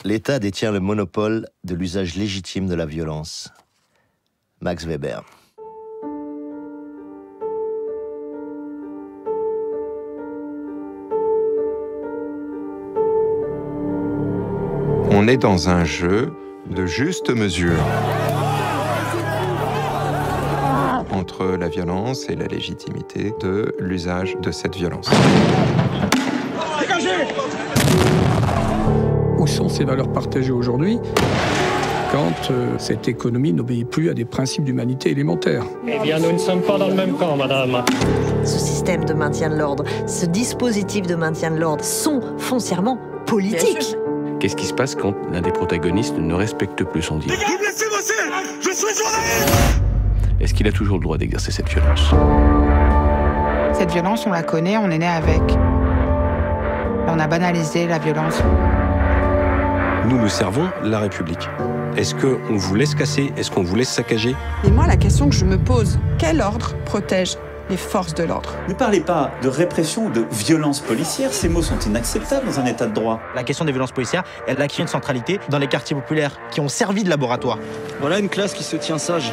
L'État détient le monopole de l'usage légitime de la violence. Max Weber. On est dans un jeu de juste mesure entre la violence et la légitimité de l'usage de cette violence. Dégagez! Où sont ces valeurs partagées aujourd'hui quand cette économie n'obéit plus à des principes d'humanité élémentaires? Eh bien, nous ne sommes pas dans le même camp, madame. Ce système de maintien de l'ordre, ce dispositif de maintien de l'ordre sont foncièrement politiques. Qu'est-ce qui se passe quand l'un des protagonistes ne respecte plus son deal? Vous me laissez bosser! Je suis journaliste! Est-ce qu'il a toujours le droit d'exercer cette violence? Cette violence, on la connaît, on est né avec. On a banalisé la violence. Nous servons la République. Est-ce qu'on vous laisse casser? Est-ce qu'on vous laisse saccager? Et moi, la question que je me pose, quel ordre protège les forces de l'ordre? Ne parlez pas de répression ou de violence policière, ces mots sont inacceptables dans un état de droit. La question des violences policières, elle acquiert une centralité dans les quartiers populaires qui ont servi de laboratoire. Voilà une classe qui se tient sage.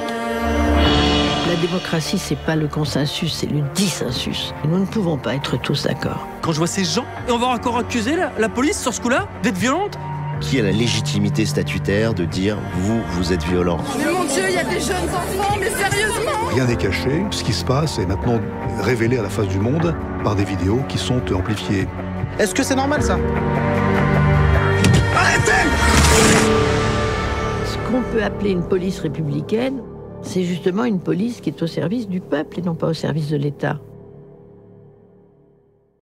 La démocratie, c'est pas le consensus, c'est le dissensus. Et nous ne pouvons pas être tous d'accord. Quand je vois ces gens, et on va encore accuser la police sur ce coup-là d'être violente? Qui a la légitimité statutaire de dire « vous êtes violent » ? Mais mon Dieu, il y a des jeunes enfants, mais sérieusement! Rien n'est caché. Ce qui se passe est maintenant révélé à la face du monde par des vidéos qui sont amplifiées. Est-ce que c'est normal, ça? Arrêtez! Ce qu'on peut appeler une police républicaine, c'est justement une police qui est au service du peuple et non pas au service de l'État.